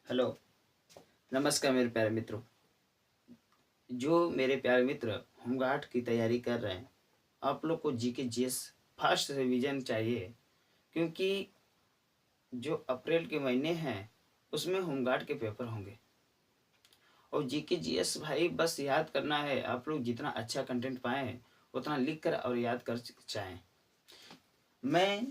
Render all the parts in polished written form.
Hello, नमस्कार मेरे प्यारे मित्रों। जो मेरे प्यारे मित्र होमगार्ड की तैयारी कर रहे हैं, आप लोग को जीके जीएस फास्ट रिवीजन चाहिए, क्योंकि जो अप्रैल के महीने हैं उसमें होमगार्ड के पेपर होंगे। और जीके जीएस भाई बस याद करना है। आप लोग जितना अच्छा कंटेंट पाएँ उतना लिख कर और याद कर चाहें। मैं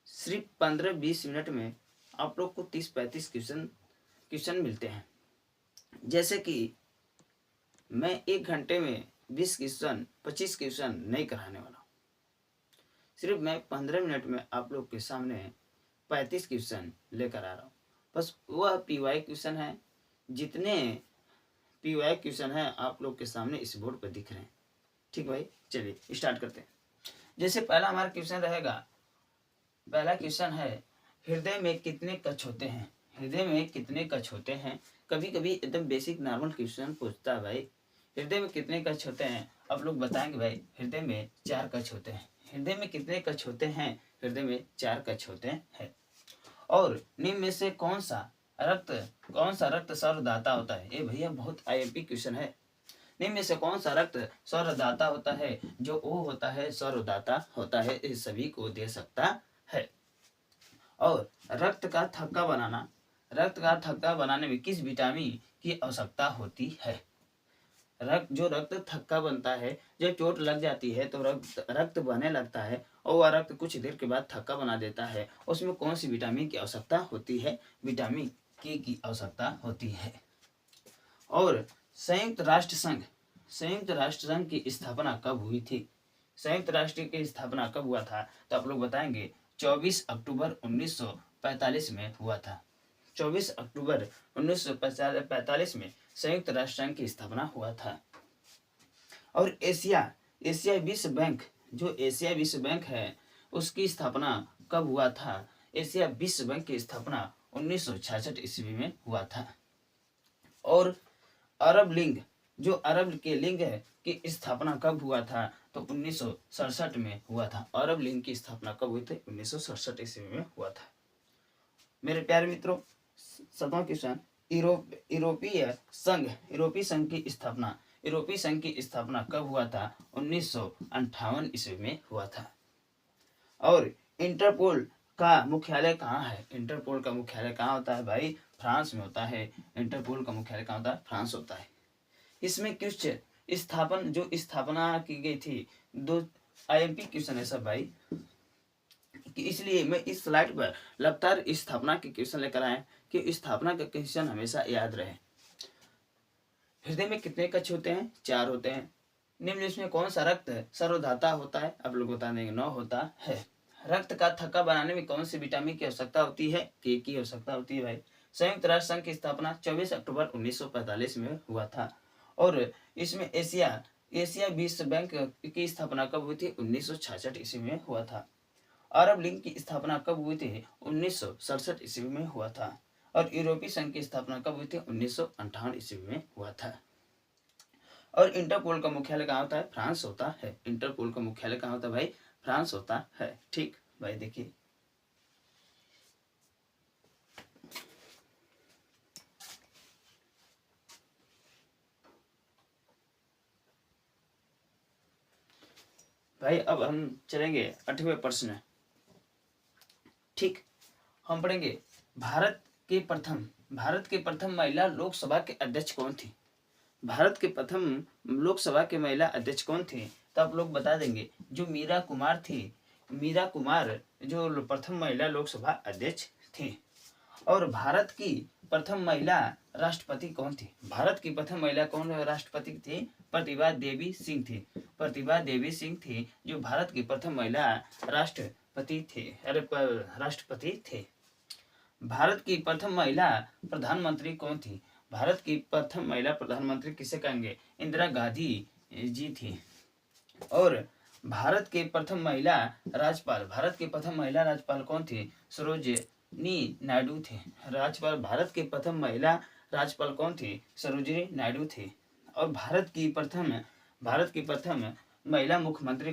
सिर्फ 15-20 मिनट में आप लोग को 30-35 क्वेश्चन मिलते हैं। जैसे कि मैं 1 घंटे में 20 क्वेश्चन 25 क्वेश्चन नहीं कराने वाला। सिर्फ मैं 15 मिनट में आप लोग के सामने 35 क्वेश्चन लेकर आ रहा हूँ। बस वह पीवाई क्वेश्चन है। जितने पीवाई क्वेश्चन हैं आप लोग के सामने इस बोर्ड पर दिख रहे हैं। ठीक भाई, चलिए स्टार्ट करते हैं। जैसे पहला हमारा क्वेश्चन रहेगा। पहला क्वेश्चन है, हृदय में कितने कक्ष होते हैं? हृदय में कितने कक्ष होते हैं? कभी कभी एकदम बेसिक नॉर्मल क्वेश्चन पूछता है भाई, हृदय में कितने कक्ष होते हैं? आप लोग बताएंगे भाई हृदय में 4 कक्ष होते हैं। हृदय में कितने कक्ष होते हैं? हृदय में 4 कक्ष होते हैं। और निम्न में से कौन सा रक्त सर्वदाता होता है? ये भैया बहुत आईएमपी क्वेश्चन है। निम्न में से कौन सा रक्त सर्वदाता होता है? जो ओ होता है सर्वदाता होता है, इस सभी को दे सकता है। और रक्त का थक्का बनाने में किस विटामिन की आवश्यकता होती है? रक्त थक्का बनता है, जब चोट लग जाती है तो रक्त बहने लगता है और वह रक्त कुछ देर के बाद थक्का बना देता है। उसमें कौन सी विटामिन की आवश्यकता होती है? विटामिन के की आवश्यकता होती है। और संयुक्त राष्ट्र संघ की स्थापना कब हुई थी? संयुक्त राष्ट्र की स्थापना कब हुआ था? तो आप लोग बताएंगे 24 अक्टूबर 1945 में हुआ था। 24 अक्टूबर 1945 में संयुक्त राष्ट्र संघ की स्थापना हुआ था। और एशिया विश्व बैंक, जो एशिया विश्व बैंक है उसकी स्थापना कब हुआ था? एशिया विश्व बैंक की स्थापना 1966 ईस्वी में हुआ था। और अरब लिंग, जो अरब के लिंग है की स्थापना कब हुआ था? तो 1967 में हुआ था। अरब लिंग की स्थापना कब हुई थी? 1967 ईस्वी में हुआ था। मेरे प्यारे मित्रों, 7वां क्वेश्चन, यूरोपीय संघ की स्थापना कब हुआ था? 1958 ईस्वी में हुआ था। और इंटरपोल का मुख्यालय कहाँ है? इंटरपोल का मुख्यालय कहाँ होता है भाई? फ्रांस में होता है। इंटरपोल का मुख्यालय कहाँ होता है? फ्रांस होता है। इसमें कुछ स्थापना की गई थी, 2 आईएमपी क्वेश्चन है सब भाई, कि इसलिए मैं इस स्लाइड पर लगातार स्थापना के क्वेश्चन लेकर आए कि स्थापना का क्वेश्चन हमेशा याद रहे। हृदय में कितने कक्ष होते हैं? 4 होते हैं। निम्न इसमें कौन सा रक्त सर्वधाता होता है? आप लोग बता देंगे 9 होता है। रक्त का थक्का बनाने में कौन सी विटामिन की आवश्यकता होती है? के की आवश्यकता होती है भाई। संयुक्त राष्ट्र संघ की स्थापना 24 अक्टूबर 1945 में हुआ था। और इसमें एशिया विश्व बैंक की स्थापना कब हुई थी? 1966 ईस्वी में हुआ था। अरब लीग की स्थापना कब हुई थी? 1967 ईस्वी में हुआ था। और यूरोपीय संघ की स्थापना कब हुई थी? 1958 ईस्वी में हुआ था। और इंटरपोल का मुख्यालय कहाँ होता है? फ्रांस होता है। इंटरपोल का मुख्यालय कहाँ होता है भाई? फ्रांस होता है। ठीक भाई, देखिए भाई, अब हम चलेंगे 8वें प्रश्न। ठीक, हम पढ़ेंगे भारत के प्रथम महिला लोकसभा के अध्यक्ष कौन थी? भारत के प्रथम लोकसभा के महिला अध्यक्ष कौन थे? तो आप लोग बता देंगे जो मीरा कुमार थी। मीरा कुमार जो प्रथम महिला लोकसभा अध्यक्ष थी। और भारत की प्रथम महिला राष्ट्रपति कौन थी? भारत की प्रथम महिला कौन राष्ट्रपति थी? प्रतिभा देवी सिंह थी। प्रतिभा देवी सिंह थी जो भारत की प्रथम महिला राष्ट्रपति थे। भारत की प्रथम महिला प्रधानमंत्री कौन थी? भारत की प्रथम महिला प्रधानमंत्री किसे कहेंगे? इंदिरा गांधी जी थी। और भारत के प्रथम महिला राज्यपाल कौन थी? सरोजिनी नायडू थी। भारत के प्रथम महिला राज्यपाल कौन थी? सरोजिनी नायडू थी। और भारत की प्रथम महिला मुख्यमंत्री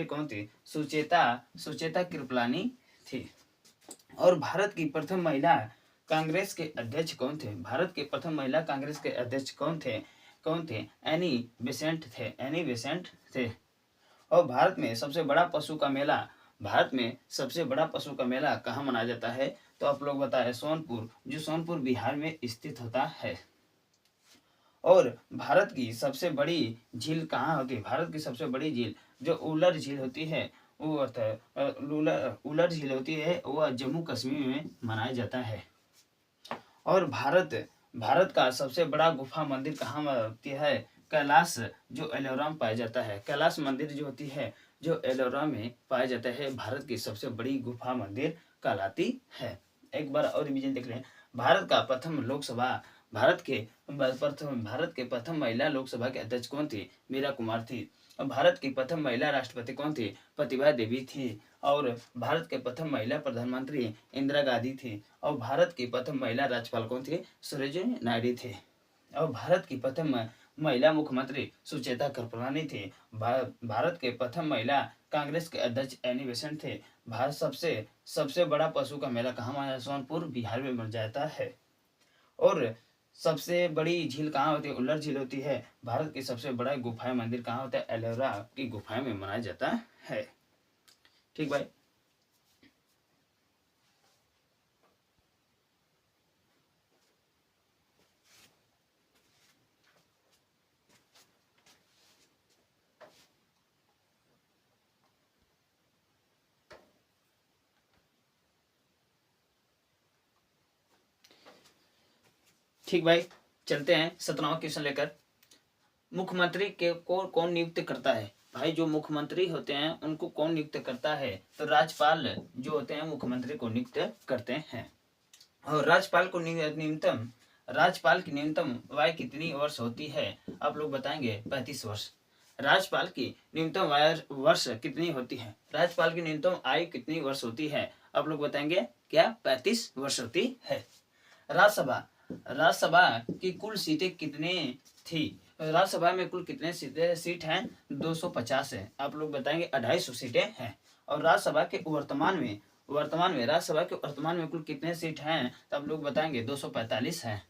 कौन थी? सुचेता कृपलानी थी। और भारत की प्रथम महिला कांग्रेस के अध्यक्ष कौन थे? भारत के प्रथम महिला कांग्रेस के अध्यक्ष कौन थे? एनी बेसेंट थे। एनी बेसेंट थे। और भारत में सबसे बड़ा पशु का मेला कहाँ मनाया जाता है? तो आप लोग बताएं, सोनपुर, जो सोनपुर बिहार में स्थित होता है। और भारत की सबसे बड़ी झील कहाँ होती है? भारत की सबसे बड़ी झील जो उलर झील होती है, वो उलर झील होती है, वह जम्मू कश्मीर में मनाया जाता है। और भारत का सबसे बड़ा गुफा मंदिर कहाँ होती है? कैलाश, जो एलोरा में पाया जाता है। कैलाश मंदिर जो होती है, जो एलोरा में पाया जाता है, भारत की सबसे बड़ी गुफा मंदिर कहलाती है। एक बार और रिवीजन देख लें। भारत का प्रथम लोकसभा भारत के प्रथम महिला लोकसभा के अध्यक्ष कौन थी? मीरा कुमार थी। और भारत की प्रथम महिला राष्ट्रपति कौन थी? प्रतिभा देवी थी। और भारत के प्रथम महिला प्रधानमंत्री इंदिरा गांधी थी। और भारत की प्रथम महिला राज्यपाल कौन थी? सरोजिनी नायडू थी। और भारत की प्रथम महिला मुख्यमंत्री सुचेता कृपलानी थी। भारत के प्रथम महिला कांग्रेस के अध्यक्ष एनी बेसेंट थे। भारत सबसे बड़ा पशु का मेला कहाँ मनाया? सोनपुर बिहार में मनाया जाता है। और सबसे बड़ी झील कहाँ होती है? उल्लर झील होती है। भारत की सबसे बड़ा गुफाएं मंदिर कहाँ होता है? एलोरा की गुफाएं में मनाया जाता है। ठीक भाई। ठीक भाई, चलते हैं 17वां क्वेश्चन लेकर। मुख्यमंत्री के को कौन नियुक्त करता है? भाई, जो मुख्यमंत्री होते हैं उनको कौन नियुक्त करता है? तो राज्यपाल जो होते हैं मुख्यमंत्री को नियुक्त करते हैं। और राज्यपाल की न्यूनतम आयु कितनी वर्ष होती है? आप लोग बताएंगे 35 वर्ष। राज्यपाल की न्यूनतम वर्ष कितनी होती है? राज्यपाल की न्यूनतम आयु कितनी वर्ष होती है? आप लोग बताएंगे क्या? 35 वर्ष होती है। राज्यसभा की कुल सीटें कितनी थी? राज्यसभा में कुल कितने सीट हैं? 250 है। आप लोग बताएंगे 250 सीटें हैं। और राज्यसभा के वर्तमान में कुल कितने सीट हैं? तो आप लोग बताएंगे 245 हैं।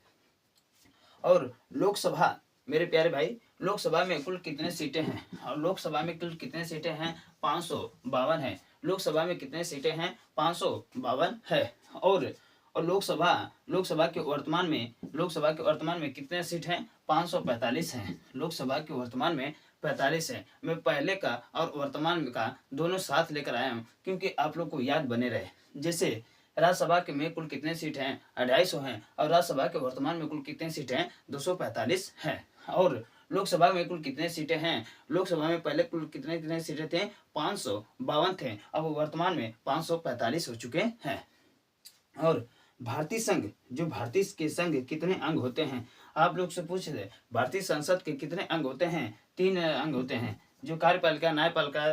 और लोकसभा, मेरे प्यारे भाई, लोकसभा में कुल कितने सीटें हैं? और लोकसभा में कुल कितने सीटें हैं? 552 है। लोकसभा में कितने सीटें हैं? 552 है। और लोकसभा के वर्तमान में कितने सीट हैं? 545 हैं। लोकसभा के वर्तमान में 45 है। मैं पहले का और वर्तमान में का दोनों साथ लेकर आया हूँ क्योंकि आप लोग को याद बने रहे। जैसे राज्यसभा के में कुल कितने सीट हैं? 250 हैं। और राज्यसभा के वर्तमान में कुल कितने सीट हैं? 245 हैं। और लोकसभा में कुल कितने सीटें हैं? लोकसभा में पहले कुल कितने सीटें थे? 552 थे। अब वर्तमान में 545 हो चुके हैं। और भारतीय संघ कितने अंग होते हैं? आप लोग से पूछ रहे, भारतीय संसद के कितने अंग होते हैं? 3 अंग होते हैं, जो कार्यपालिका, न्यायपालिका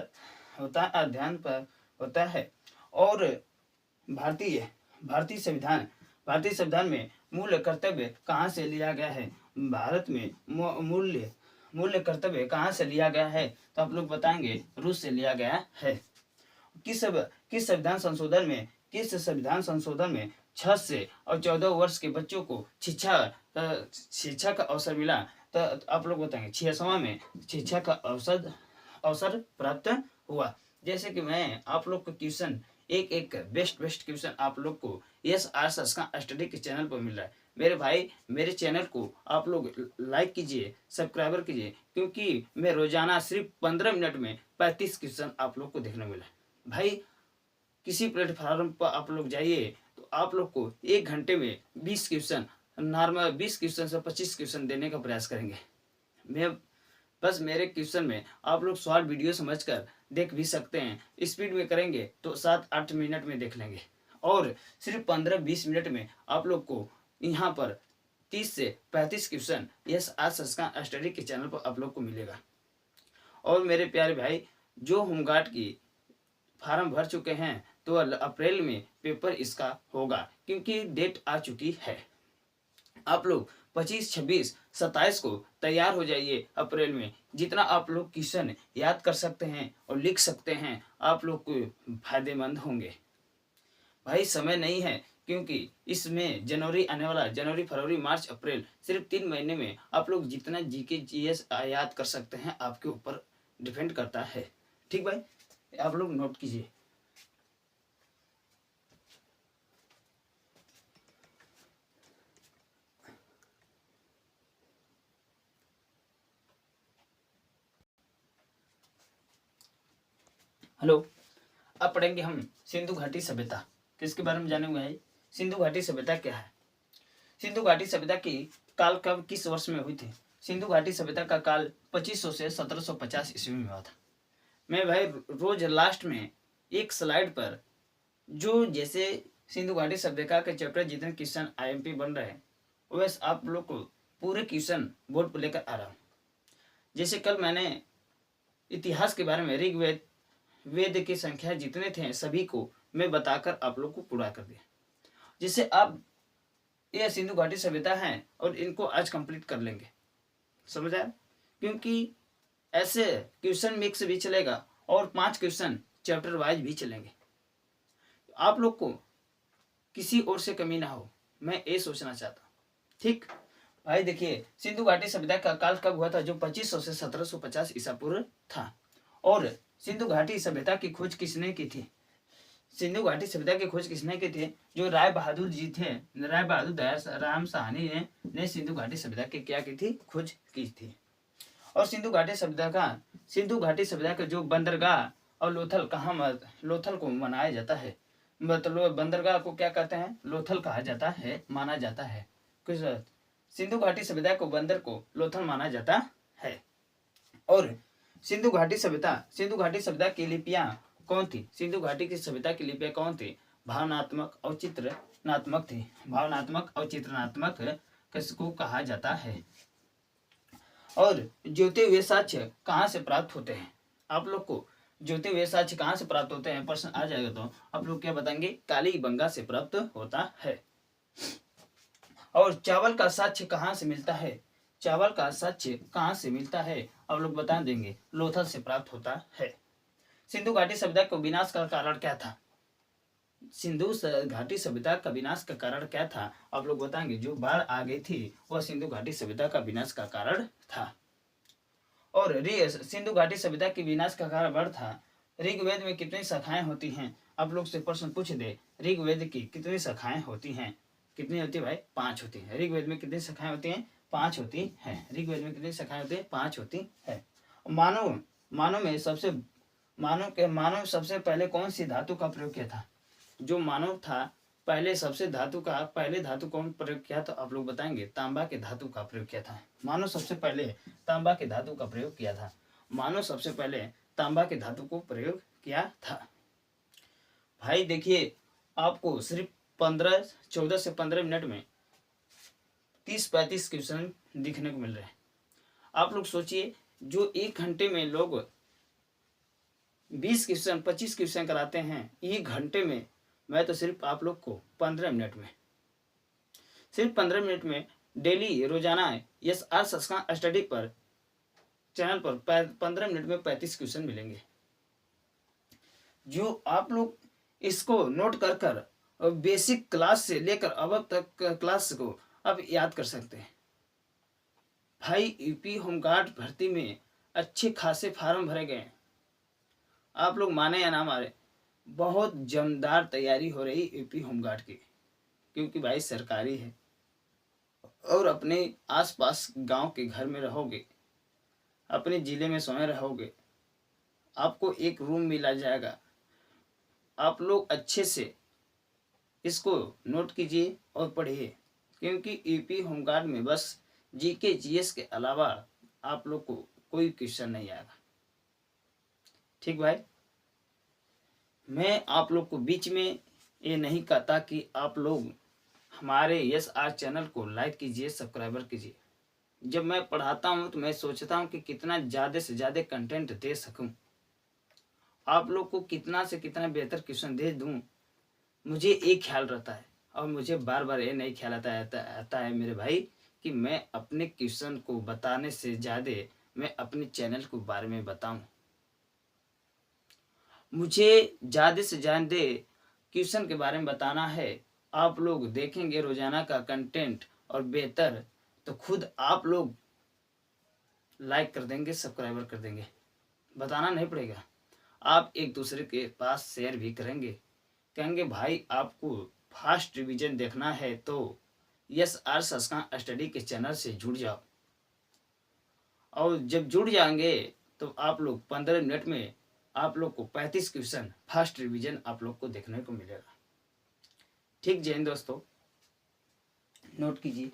होता है, अध्ययन पर होता है। और भारतीय संविधान में मूल कर्तव्य कहाँ से लिया गया है? भारत में मूल्य कर्तव्य कहाँ से लिया गया है? तो आप लोग बताएंगे रूस से लिया गया है। किस संविधान संशोधन में 6 से और 14 वर्ष के बच्चों को शिक्षा का अवसर मिला? तो आप लोग बताएंगे 6वां में शिक्षा का अवसर प्राप्त हुआ। जैसे कि मैं आप लोग को क्वेश्चन एक बेस्ट क्वेश्चन आप लोग को यस आर संस्कार स्टडी के चैनल पर मिल रहा है। मेरे भाई, मेरे चैनल को आप लोग लाइक कीजिए, सब्सक्राइबर कीजिए, क्योंकि मैं रोजाना सिर्फ 15 मिनट में 35 क्वेश्चन आप लोग को देखने मिला है। भाई, किसी प्लेटफॉर्म पर आप लोग जाइए तो आप लोग को 1 घंटे में 20 क्वेश्चन, नॉर्मल 20 क्वेश्चन से 25 क्वेश्चन देने का प्रयास करेंगे। मैं बस मेरे क्वेश्चन में आप लोग सवाल वीडियो समझकर देख भी सकते हैं। स्पीड में करेंगे तो 7-8 मिनट में देख लेंगे। और सिर्फ 15-20 मिनट में आप लोग को यहाँ पर 30 से 35 क्वेश्चन यस आज संस्कार स्टडी के चैनल पर आप लोग को मिलेगा। और मेरे प्यारे भाई, जो होमगार्ड की फार्म भर चुके हैं तो अप्रैल में पेपर इसका होगा, क्योंकि डेट आ चुकी है। आप लोग 25, 26, 27 को तैयार हो जाइए अप्रैल में। जितना आप लोग क्वेश्चन याद कर सकते हैं और लिख सकते हैं, आप लोग को फायदेमंद होंगे। भाई, समय नहीं है क्योंकि इसमें जनवरी आने वाला, जनवरी फरवरी मार्च अप्रैल, सिर्फ 3 महीने में आप लोग जितना जीके जीएस याद कर सकते हैं आपके ऊपर डिपेंड करता है। ठीक भाई, आप लोग नोट कीजिए। हेलो, अब पढ़ेंगे हम सिंधु घाटी सभ्यता। किसके बारे में जानेंगे भाई? सिंधु घाटी सभ्यता क्या है? सिंधु घाटी सभ्यता की काल कब किस वर्ष में हुई थी? सिंधु घाटी सभ्यता का काल 2500 से 1750 ईस्वी में हुआ था। मैं भाई रोज लास्ट में एक स्लाइड पर जो जैसे सिंधु घाटी सभ्यता के चैप्टर जितने क्वेश्चन आईएमपी बन रहे हैं वैसे आप लोग को पूरे क्वेश्चन बोर्ड पर लेकर आ रहा हूँ। जैसे कल मैंने इतिहास के बारे में ऋग्वेद वेद की संख्या जितने थे सभी को मैं बताकर आप लोग को पूरा कर दिया। जिससे आप यह सिंधु घाटी सभ्यता है और इनको आज कंप्लीट कर लेंगे। समझ आया? क्योंकि ऐसे क्वेश्चन मिक्स भी चलेगा और 5 क्वेश्चन चैप्टर वाइज भी चलेंगे। आप लोग को किसी और से कमी ना हो, मैं ये सोचना चाहता हूँ। ठीक भाई, देखिए सिंधु घाटी सभ्यता का काल कब हुआ था? जो 2500 से 1750 ईसा पूर्व था। और सिंधु घाटी सभ्यता की खोज किसने की थी? सिंधु घाटी सभ्यता की खोज किसने की थी? जो राय बहादुर जी थे, राय बहादुर दयाराम साहनी ने सिंधु घाटी सभ्यता की क्या की थी? खोज की थी। और सिंधु घाटी सभ्यता का जो बंदरगाह और लोथल कहाँ, लोथल को मनाया जाता है, मतलब बंदरगाह को क्या कहते हैं? लोथल कहा जाता है, माना जाता है। कुछ सिंधु घाटी सभ्यता को बंदर को लोथल माना जाता है। और सिंधु घाटी सभ्यता की लिपियां कौन थी? सिंधु घाटी की सभ्यता की लिपियां कौन थी? भावनात्मक और चित्रनात्मक थी। भावनात्मक और चित्रनात्मक किसको कहा जाता है? और ज्योति हुए साक्ष्य कहाँ से प्राप्त होते हैं? आप लोग को ज्योति हुए साक्ष्य कहाँ से प्राप्त होते हैं प्रश्न आ जाएगा तो आप लोग क्या बताएंगे? कालीबंगा से प्राप्त होता है। और चावल का साक्ष्य कहाँ से मिलता है? चावल का साक्ष्य कहाँ से मिलता है? आप लोग बता देंगे लोथल से प्राप्त होता है। सिंधु घाटी सभ्यता को विनाश का कारण क्या था? सिंधु घाटी सभ्यता का विनाश का कारण क्या था? आप लोग बताएंगे जो बाढ़ आ गई थी वह सिंधु घाटी सभ्यता का विनाश का कारण था। और सिंधु घाटी सभ्यता के विनाश का कारण बाढ़ था। ऋग्वेद में कितनी शाखाएं होती हैं? आप लोग से प्रश्न पूछ दे, ऋग्वेद की कितनी शाखाएं होती हैं? कितनी होती है भाई? 5 होती है। ऋग्वेद में कितनी शाखाएं होती हैं? 5 होती है। ऋग्वेद में कितनी शाखाएं होती है? 5 होती है। मानव सबसे पहले कौन सी धातु का प्रयोग किया था? जो मानव था पहले पहले धातु कौन प्रयोग किया? तो आप लोग बताएंगे तांबा के धातु का प्रयोग किया था। मानव सबसे पहले तांबा के धातु का प्रयोग किया था। मानव सबसे पहले तांबा के धातु को प्रयोग किया था। भाई देखिए, आपको सिर्फ 14 से 15 मिनट में 30-35 क्वेश्चन दिखने को मिल रहे हैं। आप लोग सोचिए, जो 1 घंटे में लोग 20 क्वेश्चन 25 क्वेश्चन कराते हैं, 1 घंटे में मैं तो सिर्फ आप लोग को 15 मिनट में, सिर्फ 15 मिनट में डेली रोजाना SR संस्कार स्टडी पर चैनल पर 15 मिनट में 35 क्वेश्चन मिलेंगे। जो आप लोग इसको नोट कर कर बेसिक क्लास से लेकर अब तक क्लास को अब याद कर सकते हैं। भाई यूपी होमगार्ड भर्ती में अच्छे खासे फार्म भरे गए। आप लोग माने या ना माने, बहुत जमदार तैयारी हो रही यूपी होमगार्ड की, क्योंकि भाई सरकारी है और अपने आसपास गांव के घर में रहोगे, अपने ज़िले में सोए रहोगे, आपको एक रूम मिला जाएगा। आप लोग अच्छे से इसको नोट कीजिए और पढ़िए, क्योंकि यूपी होमगार्ड में बस जीके जीएस के अलावा आप लोग को कोई क्वेश्चन नहीं आएगा। ठीक भाई, मैं आप लोग को बीच में ये नहीं कहता कि आप लोग हमारे SR चैनल को लाइक कीजिए, सब्सक्राइबर कीजिए। जब मैं पढ़ाता हूँ तो मैं सोचता हूँ कि कितना ज़्यादा से ज़्यादा कंटेंट दे सकूँ, आप लोग को कितना से कितना बेहतर क्वेश्चन दे दूँ, मुझे एक ख्याल रहता है। और मुझे बार बार ये नहीं ख्याल आता है मेरे भाई कि मैं अपने क्वेश्चन को बताने से ज़्यादा मैं अपने चैनल के बारे में बताऊं। मुझे ज़्यादा से ज़्यादा क्वेश्चन के बारे में बताना है आप लोग देखेंगे रोजाना का कंटेंट और बेहतर, तो खुद आप लोग लाइक कर देंगे, सब्सक्राइबर कर देंगे, बताना नहीं पड़ेगा। आप एक दूसरे के पास शेयर भी करेंगे, कहेंगे भाई आपको फास्ट रिवीजन देखना है तो यस आर संस्कार स्टडी के चैनल से जुड़ जाओ। और जब जुड़ जाएंगे तो आप लोग 15 मिनट में आप लोग को 35 क्वेश्चन फास्ट रिवीजन आप लोग को देखने को मिलेगा। ठीक, जय हिंद दोस्तों, नोट कीजिए।